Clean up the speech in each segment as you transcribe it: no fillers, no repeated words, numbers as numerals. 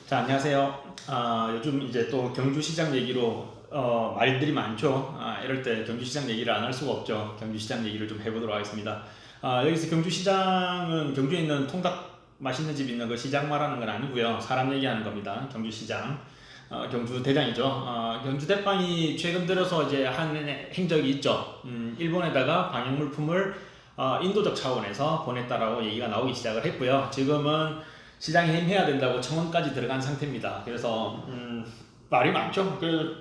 자, 안녕하세요. 요즘 이제 또 경주시장 얘기로 말들이 많죠. 이럴 때 경주시장 얘기를 안 할 수가 없죠. 경주시장 얘기를 좀 해보도록 하겠습니다. 여기서 경주시장은 경주에 있는 통닭 맛있는 집 있는 그 시장 말하는 건 아니고요. 사람 얘기하는 겁니다. 경주시장. 경주 대장이죠. 경주 대빵이 최근 들어서 이제 한 행적이 있죠. 일본에다가 방역 물품을 인도적 차원에서 보냈다라고 얘기가 나오기 시작을 했고요. 지금은 시장에 힘해야 된다고 청원까지 들어간 상태입니다. 그래서 말이 많죠.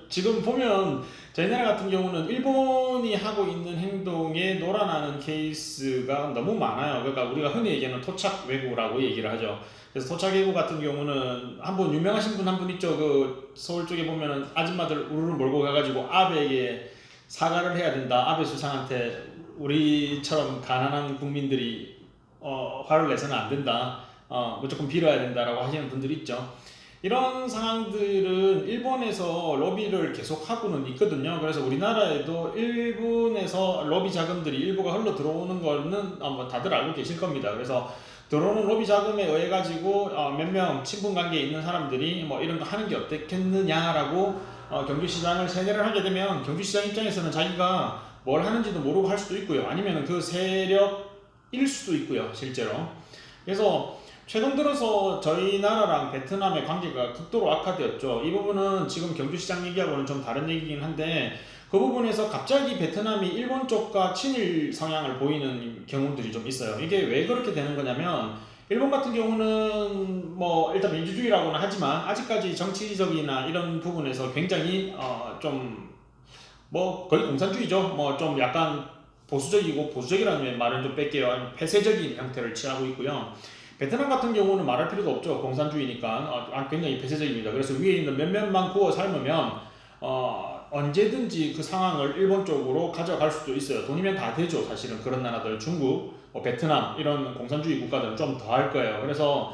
지금 보면 저희 나라 같은 경우는 일본이 하고 있는 행동에 놀아나는 케이스가 너무 많아요. 그러니까 우리가 흔히 얘기하는 토착 외구라고 얘기를 하죠. 그래서 토착 외구 같은 경우는 한번 유명하신 분 한 분 있죠. 그 서울 쪽에 보면은 아줌마들 우르르 몰고 가가지고 아베에게 사과를 해야 된다. 아베 수상한테 우리처럼 가난한 국민들이 화를 내서는 안 된다. 무조건 빌어야 된다라고 하시는 분들이 있죠. 이런 상황들은 일본에서 로비를 계속 하고는 있거든요. 그래서 우리나라에도 일본에서 로비 자금들이 일부가 흘러 들어오는 거는 뭐 다들 알고 계실 겁니다. 그래서 들어오는 로비 자금에 의해 가지고 몇 명 친분 관계에 있는 사람들이 뭐 이런 거 하는 게 어떻겠느냐라고 경주시장을 세뇌를 하게 되면 경주시장 입장에서는 자기가 뭘 하는지도 모르고 할 수도 있고요. 아니면 그 세력일 수도 있고요. 실제로. 그래서 최근 들어서 저희 나라랑 베트남의 관계가 극도로 악화되었죠. 이 부분은 지금 경주시장 얘기하고는 좀 다른 얘기긴 한데 그 부분에서 갑자기 베트남이 일본 쪽과 친일 성향을 보이는 경우들이 좀 있어요. 이게 왜 그렇게 되는 거냐면 일본 같은 경우는 뭐 일단 민주주의라고는 하지만 아직까지 정치적이나 이런 부분에서 굉장히 좀 뭐 거의 공산주의죠. 뭐 좀 약간 보수적이고 보수적이라는 말은 좀 뺄게요. 폐쇄적인 형태를 취하고 있고요. 베트남 같은 경우는 말할 필요도 없죠. 공산주의니까 굉장히 폐쇄적입니다. 그래서 위에 있는 몇몇만 구워 삶으면 언제든지 그 상황을 일본 쪽으로 가져갈 수도 있어요. 돈이면 다 되죠. 사실은 그런 나라들 중국, 베트남 이런 공산주의 국가들은 좀 더 할 거예요. 그래서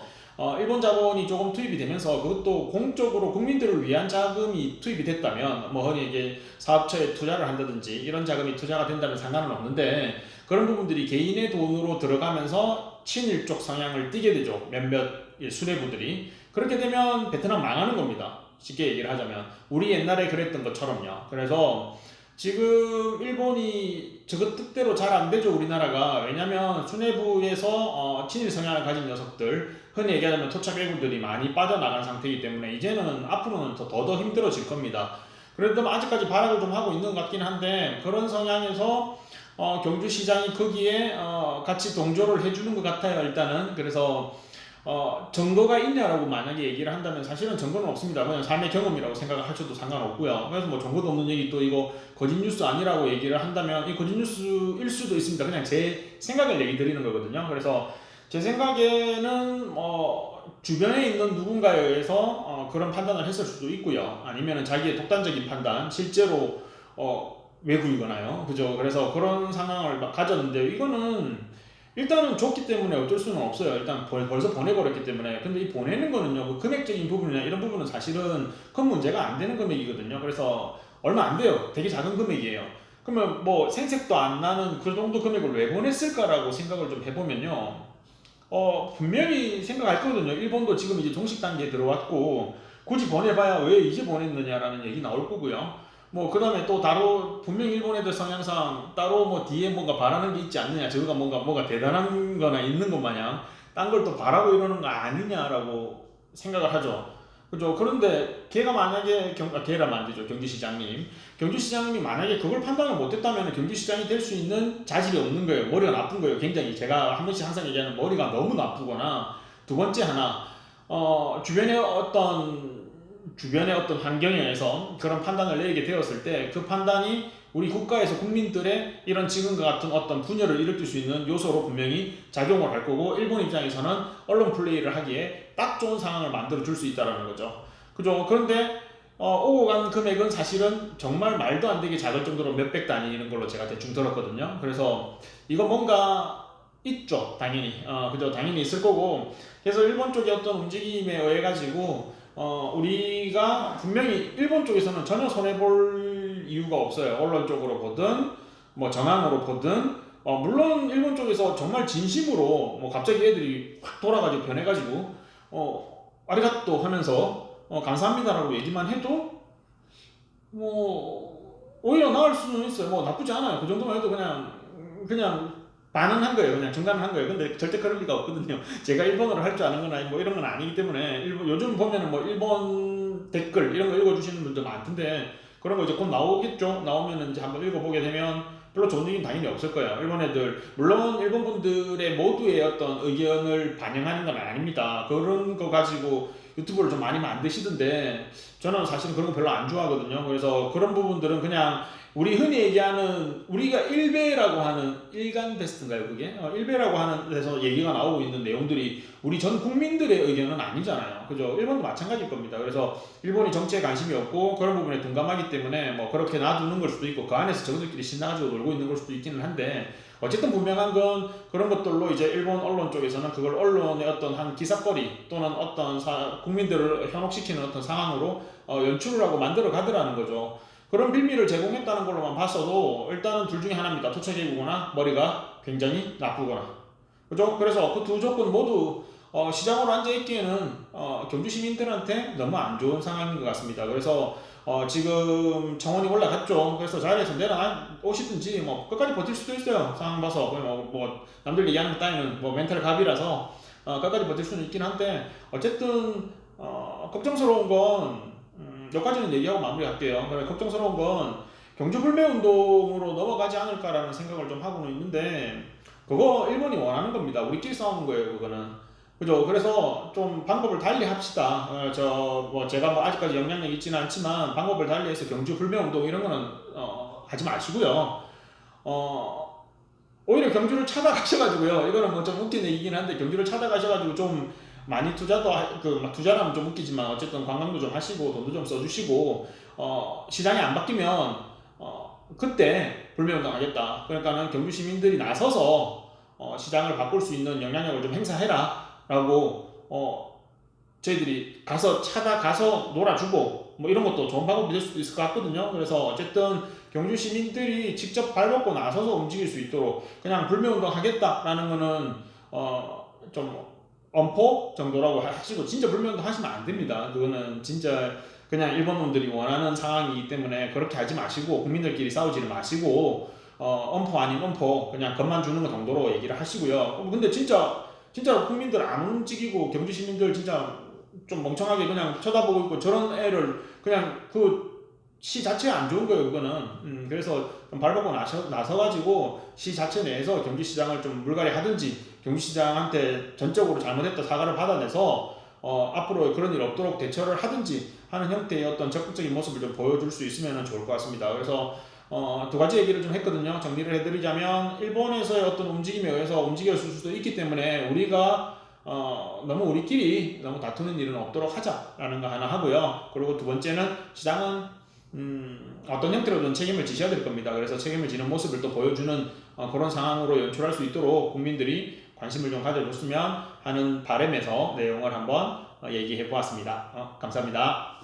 일본 자본이 조금 투입이 되면서 그것도 공적으로 국민들을 위한 자금이 투입이 됐다면 뭐 흔히 이게 사업처에 투자를 한다든지 이런 자금이 투자가 된다면 상관은 없는데 그런 부분들이 개인의 돈으로 들어가면서 친일 쪽 성향을 띠게 되죠. 몇몇 수뇌부들이. 그렇게 되면 베트남 망하는 겁니다. 쉽게 얘기를 하자면 우리 옛날에 그랬던 것처럼요. 그래서 지금 일본이 저것 뜻대로 잘 안 되죠. 우리나라가. 왜냐면 수뇌부에서 친일 성향을 가진 녀석들 흔히 얘기하자면 토착 외국들이 많이 빠져나간 상태이기 때문에 이제는 앞으로는 더더 힘들어질 겁니다. 그래도 아직까지 발악을 좀 하고 있는 것 같긴 한데 그런 성향에서 경주시장이 거기에 같이 동조를 해주는 것 같아요. 일단은. 그래서 증거가 있냐라고 만약에 얘기를 한다면 사실은 증거는 없습니다. 그냥 삶의 경험이라고 생각을 하셔도 상관없고요. 그래서 뭐 증거도 없는 얘기 또 이거 거짓 뉴스 아니라고 얘기를 한다면 이 거짓 뉴스일 수도 있습니다. 그냥 제 생각을 얘기 드리는 거거든요. 그래서 제 생각에는 주변에 있는 누군가에 의해서 그런 판단을 했을 수도 있고요. 아니면은 자기의 독단적인 판단, 실제로 외국이거나요. 그죠? 그래서 그런 상황을 가졌는데 이거는 일단은 줬기 때문에 어쩔 수는 없어요. 일단 벌써 보내버렸기 때문에. 근데 이 보내는 거는요, 그 금액적인 부분이나 이런 부분은 사실은 큰 문제가 안 되는 금액이거든요. 그래서 얼마 안 돼요. 되게 작은 금액이에요. 그러면 뭐 생색도 안 나는 그 정도 금액을 왜 보냈을까라고 생각을 좀 해보면요. 분명히 생각할 거거든요. 일본도 지금 이제 종식 단계에 들어왔고, 굳이 보내봐야 왜 이제 보냈느냐라는 얘기 나올 거고요. 뭐, 그 다음에 또 따로, 분명히 일본 애들 성향상 따로 뭐 뒤에 뭔가 바라는 게 있지 않느냐, 저거가 뭐가 대단한 거나 있는 것 마냥, 딴 걸 또 바라고 이러는 거 아니냐라고 생각을 하죠. 그죠? 그런데 걔가 만약에 걔라면 안 되죠. 경기시장님. 경기시장님이 만약에 그걸 판단을 못했다면 경기시장이 될 수 있는 자질이 없는 거예요. 머리가 나쁜 거예요. 굉장히 제가 한 번씩 항상 얘기하는 머리가 너무 나쁘거나 두 번째 하나 주변의 어떤 환경에 의해서 그런 판단을 내리게 되었을 때 그 판단이 우리 국가에서 국민들의 이런 지금과 같은 어떤 분열을 일으킬 수 있는 요소로 분명히 작용을 할 거고 일본 입장에서는 언론 플레이를 하기에 딱 좋은 상황을 만들어 줄 수 있다는 거죠. 그죠? 그런데 오고 간 금액은 사실은 정말 말도 안 되게 작을 정도로 몇백 단위인 걸로 제가 대충 들었거든요. 그래서 이거 뭔가 있죠, 당연히. 그죠? 당연히 있을 거고. 그래서 일본 쪽의 어떤 움직임에 의해 가지고 우리가 분명히 일본 쪽에서는 전혀 손해볼 이유가 없어요. 언론적으로 보든 뭐 정황으로 보든 물론 일본 쪽에서 정말 진심으로 뭐 갑자기 애들이 확 돌아가지고 변해가지고 아리가또 하면서 감사합니다라고 얘기만 해도 뭐 오히려 나을 수는 있어요. 뭐 나쁘지 않아요. 그 정도만 해도 그냥 반응한 거예요. 그냥 중간을 한 거예요. 근데 절대 그럴 리가 없거든요. 제가 일본어를 할 줄 아는 건 아니고 뭐 이런 건 아니기 때문에 요즘 보면은 뭐 일본 댓글 이런 거 읽어주시는 분들 많던데 그런 거 이제 곧 나오겠죠. 나오면은 이제 한번 읽어보게 되면 별로 좋은 얘기는 당연히 없을 거예요. 일본 애들 물론 일본 분들의 모두의 어떤 의견을 반영하는 건 아닙니다. 그런 거 가지고 유튜브를 좀 많이 만드시던데 저는 사실 그런 거 별로 안 좋아하거든요. 그래서 그런 부분들은 그냥 우리 흔히 얘기하는 우리가 일베라고 하는 일간 베스트인가요 그게? 일베라고 하는 데서 얘기가 나오고 있는 내용들이 우리 전 국민들의 의견은 아니잖아요. 그죠? 일본도 마찬가지일 겁니다. 그래서 일본이 정치에 관심이 없고 그런 부분에 둔감하기 때문에 뭐 그렇게 놔두는 걸 수도 있고 그 안에서 저들끼리 신나가지고 놀고 있는 걸 수도 있기는 한데 어쨌든 분명한 건 그런 것들로 이제 일본 언론 쪽에서는 그걸 언론의 어떤 한 기사거리 또는 어떤 국민들을 현혹시키는 어떤 상황으로 연출을 하고 만들어 가더라는 거죠. 그런 빌미를 제공했다는 걸로만 봤어도 일단은 둘 중에 하나입니다. 토착이거나 머리가 굉장히 나쁘거나. 그죠? 그래서 그 두 조건 모두 시장으로 앉아있기에는 경주 시민들한테 너무 안 좋은 상황인 것 같습니다. 그래서 지금 정원이 올라갔죠. 그래서 자리에서 내려오시든지 뭐 끝까지 버틸 수도 있어요. 상황 봐서 뭐 남들 얘기하는 것 따위는 뭐 멘탈 갑이라서 끝까지 버틸 수는 있긴 한데 어쨌든 걱정스러운 건 여기까지는 얘기하고 마무리할게요. 걱정스러운 건 경주 불매 운동으로 넘어가지 않을까라는 생각을 좀 하고는 있는데 그거 일본이 원하는 겁니다. 우리끼리 싸우는 거예요, 그거는. 그죠? 그래서 좀 방법을 달리 합시다. 제가 뭐 아직까지 영향력이 있지는 않지만 방법을 달리 해서 경주 불매 운동 이런 거는 하지 마시고요. 오히려 경주를 찾아가셔가지고요. 이거는 뭐 좀 웃긴 얘기긴 한데 경주를 찾아가셔가지고 좀 많이 투자라면 좀 웃기지만 어쨌든 관광도 좀 하시고 돈도 좀 써주시고 시장이 안 바뀌면 그때 불매운동 하겠다. 그러니까는 경주 시민들이 나서서 시장을 바꿀 수 있는 영향력을 좀 행사해라 라고 저희들이 찾아가서 놀아주고 뭐 이런 것도 좋은 방법이 될 수도 있을 것 같거든요. 그래서 어쨌든 경주 시민들이 직접 발벗고 나서서 움직일 수 있도록 그냥 불매운동 하겠다라는 거는 좀 엄포 정도라고 하시고 진짜 불매운동 하시면 안 됩니다. 그거는 진짜 그냥 일본 놈들이 원하는 상황이기 때문에 그렇게 하지 마시고 국민들끼리 싸우지는 마시고 엄포 아닌 엄포 그냥 겁만 주는 거 정도로 얘기를 하시고요. 근데 진짜 국민들 안 움직이고 경주 시민들 진짜 좀 멍청하게 그냥 쳐다보고 있고 저런 애를 그냥 그 시 자체가 안 좋은 거예요, 그거는. 그래서 좀 발벗고 나서가지고 시 자체 내에서 경주시장을 좀 물갈이 하든지 경주시장한테 전적으로 잘못했다 사과를 받아내서 앞으로 그런 일 없도록 대처를 하든지 하는 형태의 어떤 적극적인 모습을 좀 보여줄 수 있으면 좋을 것 같습니다. 그래서 두 가지 얘기를 좀 했거든요. 정리를 해드리자면 일본에서의 어떤 움직임에 의해서 움직였을 수도 있기 때문에 우리가 너무 우리끼리 너무 다투는 일은 없도록 하자라는 거 하나 하고요. 그리고 두 번째는 시장은 어떤 형태로든 책임을 지셔야 될 겁니다. 그래서 책임을 지는 모습을 또 보여주는 그런 상황으로 연출할 수 있도록 국민들이 관심을 좀 가져줬으면 하는 바람에서 내용을 한번 얘기해 보았습니다. 감사합니다.